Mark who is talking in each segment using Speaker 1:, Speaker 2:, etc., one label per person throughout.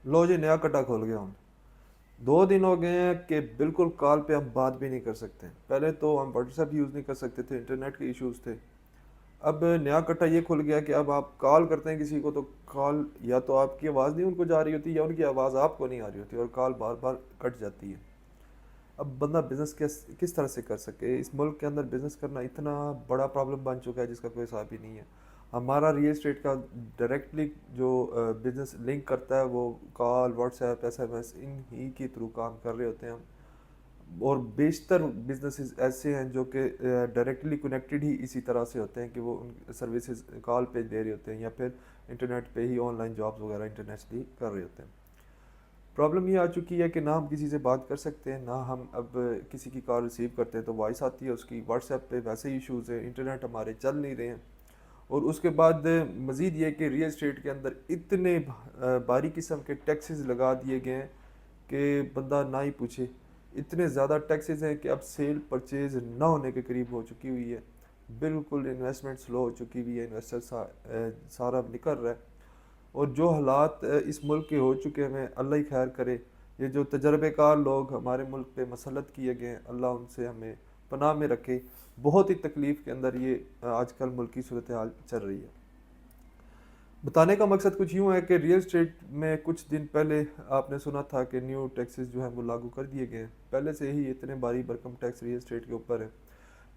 Speaker 1: لو جی نیا کٹا کھول گیا ہم، 2 دن ہو گئے ہیں کہ بالکل کال پہ ہم بات بھی نہیں کر سکتے. پہلے تو ہم واٹس ایپ یوز نہیں کر سکتے تھے، انٹرنیٹ کے ایشوز تھے. اب نیا کٹا یہ کھل گیا کہ اب آپ کال کرتے ہیں کسی کو تو کال یا تو آپ کی آواز نہیں ان کو جا رہی ہوتی یا ان کی آواز آپ کو نہیں آ رہی ہوتی اور کال بار بار کٹ جاتی ہے. اب بندہ بزنس کس طرح سے کر سکے؟ اس ملک کے اندر بزنس کرنا اتنا بڑا پرابلم بن چکا ہے جس کا کوئی حساب ہی نہیں ہے. ہمارا ریل اسٹیٹ کا ڈائریکٹلی جو بزنس لنک کرتا ہے وہ call, WhatsApp, S M S, ان ہی کے تھرو کام کر رہے ہوتے ہیں ہم. اور بیشتر بزنسز ایسے ہیں جو کہ ڈائریکٹلی کنیکٹڈ ہی اسی طرح سے ہوتے ہیں کہ وہ ان سروسز کال پہ دے رہے ہوتے ہیں یا پھر انٹرنیٹ پہ ہی آن لائن جابس وغیرہ انٹرنیشنلی کر رہے ہوتے ہیں. پرابلم یہ آ چکی ہے کہ نہ ہم کسی سے بات کر سکتے ہیں، نہ ہم اب کسی کی کال ریسیو کرتے ہیں تو وائس آتی ہے اس کی. واٹس ایپ پہ ویسے ہی ایشوز ہیں، انٹرنیٹ ہمارے چل نہیں رہے ہیں. اور اس کے بعد مزید یہ کہ ریل اسٹیٹ کے اندر اتنے باری قسم کے ٹیکسز لگا دیے گئے ہیں کہ بندہ نہ ہی پوچھے. اتنے زیادہ ٹیکسز ہیں کہ اب سیل پرچیز نہ ہونے کے قریب ہو چکی ہوئی ہے. بالکل انویسٹمنٹ سلو ہو چکی ہوئی ہے، انویسٹر سارا نکل رہا ہے. اور جو حالات اس ملک کے ہو چکے ہیں اللہ ہی خیر کرے. یہ جو تجربے کار لوگ ہمارے ملک پہ مسلط کیے گئے ہیں اللہ ان سے ہمیں پناہ میں رکھے. بہت ہی تکلیف کے اندر یہ آج کل ملک کی صورتحال چل رہی ہے. بتانے کا مقصد کچھ یوں ہے کہ ریل اسٹیٹ میں کچھ دن پہلے آپ نے سنا تھا کہ نیو ٹیکسز جو ہیں وہ لاگو کر دیے گئے ہیں. پہلے سے ہی اتنے بھاری بھرکم ٹیکس ریل اسٹیٹ کے اوپر ہے.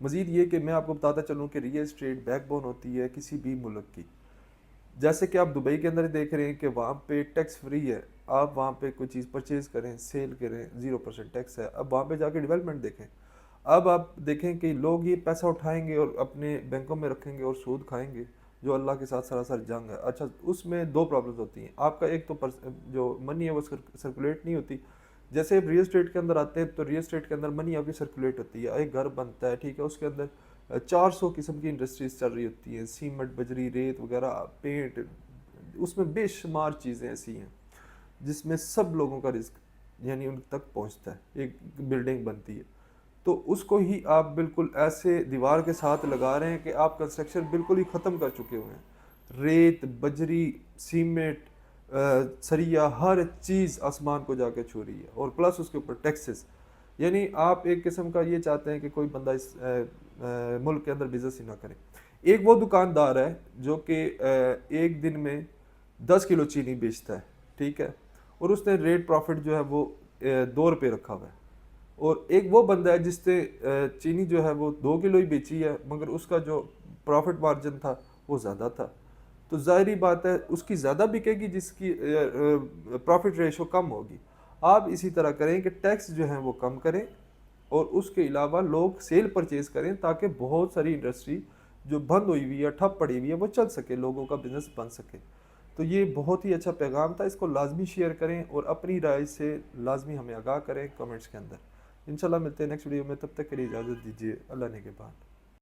Speaker 1: مزید یہ کہ میں آپ کو بتاتا چلوں کہ ریل اسٹیٹ بیک بون ہوتی ہے کسی بھی ملک کی. جیسے کہ آپ دبئی کے اندر دیکھ رہے ہیں کہ وہاں پہ ٹیکس فری ہے. آپ وہاں پہ کوئی چیز پرچیز کریں، سیل کریں، 0% ٹیکس ہے. اب وہاں پہ جا کے ڈیولپمنٹ دیکھیں. اب آپ دیکھیں کہ لوگ یہ پیسہ اٹھائیں گے اور اپنے بینکوں میں رکھیں گے اور سود کھائیں گے جو اللہ کے ساتھ سراسر جنگ ہے. اچھا اس میں 2 پرابلمز ہوتی ہیں. آپ کا ایک تو جو منی ہے وہ سرکولیٹ نہیں ہوتی. جیسے آپ ریل اسٹیٹ کے اندر آتے ہیں تو ریل اسٹیٹ کے اندر منی آپ کی سرکولیٹ ہوتی ہے. ایک گھر بنتا ہے، ٹھیک ہے، اس کے اندر 400 قسم کی انڈسٹریز چل رہی ہوتی ہیں، سیمنٹ، بجری، ریت وغیرہ، پینٹ. اس میں بے شمار چیزیں ایسی ہیں جس میں سب لوگوں کا رزق یعنی ان تک پہنچتا ہے. ایک بلڈنگ بنتی ہے تو اس کو ہی آپ بالکل ایسے دیوار کے ساتھ لگا رہے ہیں کہ آپ کنسٹرکشن بالکل ہی ختم کر چکے ہوئے ہیں. ریت، بجری، سیمنٹ، سریا، ہر چیز آسمان کو جا کے چھو رہی ہے. اور پلس اس کے اوپر ٹیکسز. یعنی آپ ایک قسم کا یہ چاہتے ہیں کہ کوئی بندہ اس ملک کے اندر بزنس ہی نہ کرے. ایک وہ دکاندار ہے جو کہ ایک دن میں 10 کلو چینی بیچتا ہے، ٹھیک ہے، اور اس نے ریٹ پروفٹ جو ہے وہ 2 روپے رکھا ہوا ہے. اور ایک وہ بندہ ہے جس نے چینی جو ہے وہ 2 کلو ہی بیچی ہے مگر اس کا جو پروفٹ مارجن تھا وہ زیادہ تھا. تو ظاہری بات ہے اس کی زیادہ بکے گی جس کی پروفٹ ریشو کم ہوگی. آپ اسی طرح کریں کہ ٹیکس جو ہیں وہ کم کریں اور اس کے علاوہ لوگ سیل پرچیز کریں تاکہ بہت ساری انڈسٹری جو بند ہوئی ہوئی ہے، ٹھپ پڑی ہوئی ہے، وہ چل سکے، لوگوں کا بزنس بن سکے. تو یہ بہت ہی اچھا پیغام تھا. اس کو لازمی شیئر کریں اور اپنی رائے سے لازمی ہمیں آگاہ کریں کمنٹس کے اندر. انشاءاللہ ملتے ہیں نیکسٹ ویڈیو میں. تب تک کے لیے اجازت دیجیے. اللہ نے کے بعد.